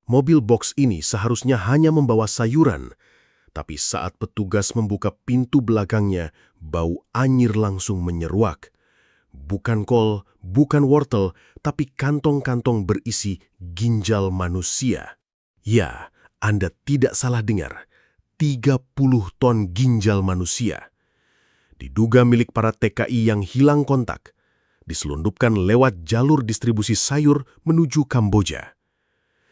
Mobil box ini seharusnya hanya membawa sayuran, tapi saat petugas membuka pintu belakangnya, bau anyir langsung menyeruak. Bukan kol, bukan wortel, tapi kantong-kantong berisi ginjal manusia. Ya, Anda tidak salah dengar. 30 ton ginjal manusia. Diduga milik para TKI yang hilang kontak, diselundupkan lewat jalur distribusi sayur menuju Kamboja.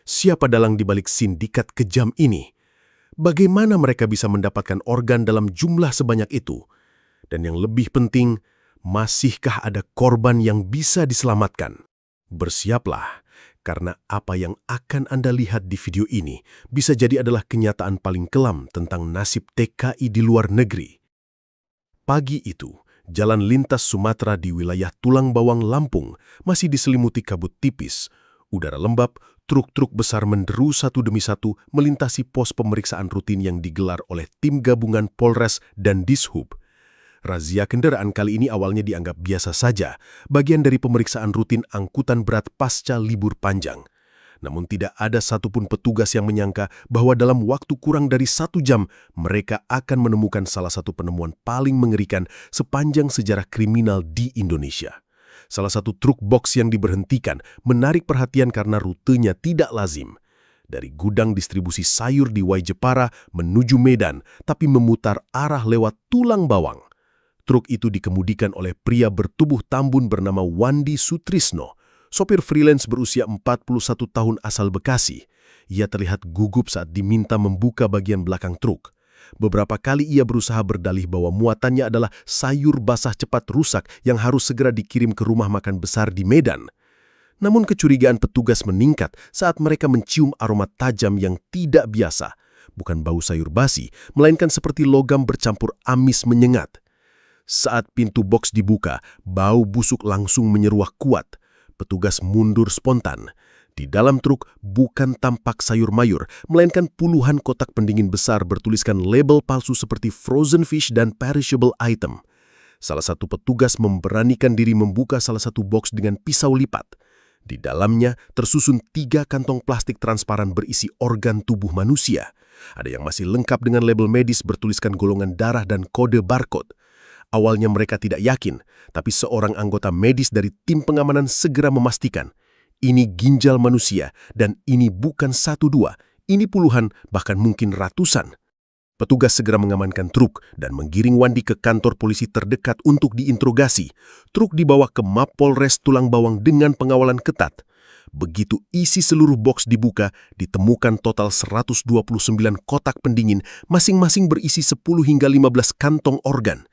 Siapa dalang di balik sindikat kejam ini? Bagaimana mereka bisa mendapatkan organ dalam jumlah sebanyak itu? Dan yang lebih penting, masihkah ada korban yang bisa diselamatkan? Bersiaplah, karena apa yang akan Anda lihat di video ini bisa jadi adalah kenyataan paling kelam tentang nasib TKI di luar negeri. Pagi itu, jalan lintas Sumatera di wilayah Tulang Bawang, Lampung masih diselimuti kabut tipis. Udara lembab, truk-truk besar menderu satu demi satu melintasi pos pemeriksaan rutin yang digelar oleh tim gabungan Polres dan Dishub. Razia kendaraan kali ini awalnya dianggap biasa saja, bagian dari pemeriksaan rutin angkutan berat pasca libur panjang. Namun tidak ada satupun petugas yang menyangka bahwa dalam waktu kurang dari 1 jam, mereka akan menemukan salah satu penemuan paling mengerikan sepanjang sejarah kriminal di Indonesia. Salah satu truk box yang diberhentikan menarik perhatian karena rutenya tidak lazim. Dari gudang distribusi sayur di Waijepara menuju Medan, tapi memutar arah lewat Tulang Bawang. Truk itu dikemudikan oleh pria bertubuh tambun bernama Wandi Sutrisno, sopir freelance berusia 41 tahun asal Bekasi. Ia terlihat gugup saat diminta membuka bagian belakang truk. Beberapa kali ia berusaha berdalih bahwa muatannya adalah sayur basah cepat rusak yang harus segera dikirim ke rumah makan besar di Medan. Namun kecurigaan petugas meningkat saat mereka mencium aroma tajam yang tidak biasa. Bukan bau sayur basi, melainkan seperti logam bercampur amis menyengat. Saat pintu box dibuka, bau busuk langsung menyeruak kuat. Petugas mundur spontan. Di dalam truk bukan tampak sayur mayur, melainkan puluhan kotak pendingin besar bertuliskan label palsu seperti frozen fish dan perishable item. Salah satu petugas memberanikan diri membuka salah satu box dengan pisau lipat. Di dalamnya tersusun 3 kantong plastik transparan berisi organ tubuh manusia. Ada yang masih lengkap dengan label medis bertuliskan golongan darah dan kode barcode. Awalnya mereka tidak yakin, tapi seorang anggota medis dari tim pengamanan segera memastikan, ini ginjal manusia dan ini bukan 1-2, ini puluhan bahkan mungkin ratusan. Petugas segera mengamankan truk dan menggiring Wandi ke kantor polisi terdekat untuk diinterogasi. Truk dibawa ke Mapolres Tulang Bawang dengan pengawalan ketat. Begitu isi seluruh box dibuka, ditemukan total 129 kotak pendingin, masing-masing berisi 10 hingga 15 kantong organ.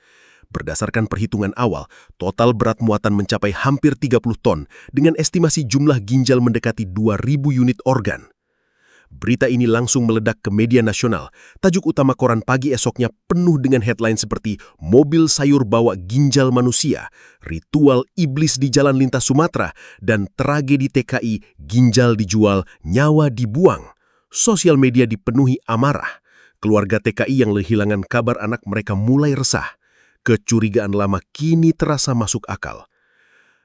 Berdasarkan perhitungan awal, total berat muatan mencapai hampir 30 ton dengan estimasi jumlah ginjal mendekati 2.000 unit organ. Berita ini langsung meledak ke media nasional. Tajuk utama koran pagi esoknya penuh dengan headline seperti mobil sayur bawa ginjal manusia, ritual iblis di jalan lintas Sumatera, dan tragedi TKI ginjal dijual, nyawa dibuang. Sosial media dipenuhi amarah. Keluarga TKI yang kehilangan kabar anak mereka mulai resah. Kecurigaan lama kini terasa masuk akal.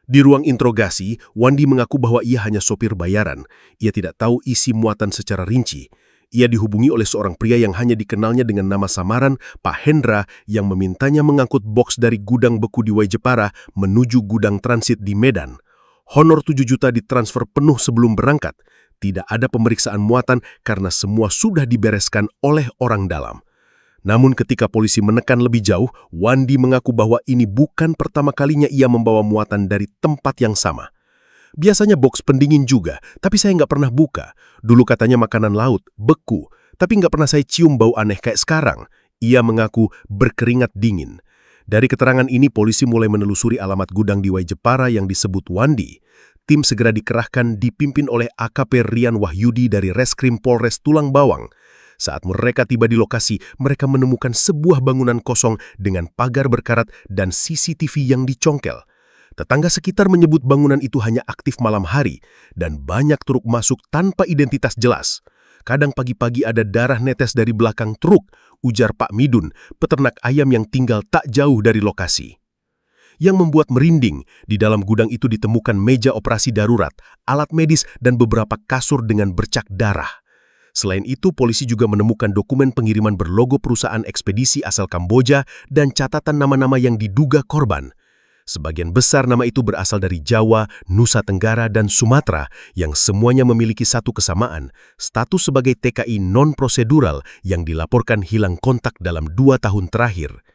Di ruang interogasi, Wandi mengaku bahwa ia hanya sopir bayaran. Ia tidak tahu isi muatan secara rinci. Ia dihubungi oleh seorang pria yang hanya dikenalnya dengan nama samaran Pak Hendra yang memintanya mengangkut box dari gudang beku di Waijepara menuju gudang transit di Medan. Honor 7 juta ditransfer penuh sebelum berangkat. Tidak ada pemeriksaan muatan karena semua sudah dibereskan oleh orang dalam. Namun ketika polisi menekan lebih jauh, Wandi mengaku bahwa ini bukan pertama kalinya ia membawa muatan dari tempat yang sama. Biasanya box pendingin juga, tapi saya nggak pernah buka. Dulu katanya makanan laut, beku, tapi nggak pernah saya cium bau aneh kayak sekarang. Ia mengaku berkeringat dingin. Dari keterangan ini, polisi mulai menelusuri alamat gudang di Waijepara yang disebut Wandi. Tim segera dikerahkan dipimpin oleh AKP Rian Wahyudi dari Reskrim Polres Tulang Bawang. Saat mereka tiba di lokasi, mereka menemukan sebuah bangunan kosong dengan pagar berkarat dan CCTV yang dicongkel. Tetangga sekitar menyebut bangunan itu hanya aktif malam hari dan banyak truk masuk tanpa identitas jelas. Kadang pagi-pagi ada darah netes dari belakang truk, ujar Pak Midun, peternak ayam yang tinggal tak jauh dari lokasi. yang membuat merinding. Di dalam gudang itu ditemukan meja operasi darurat, alat medis, dan beberapa kasur dengan bercak darah. Selain itu, polisi juga menemukan dokumen pengiriman berlogo perusahaan ekspedisi asal Kamboja dan catatan nama-nama yang diduga korban. Sebagian besar nama itu berasal dari Jawa, Nusa Tenggara, dan Sumatera yang semuanya memiliki satu kesamaan, status sebagai TKI non-prosedural yang dilaporkan hilang kontak dalam 2 tahun terakhir.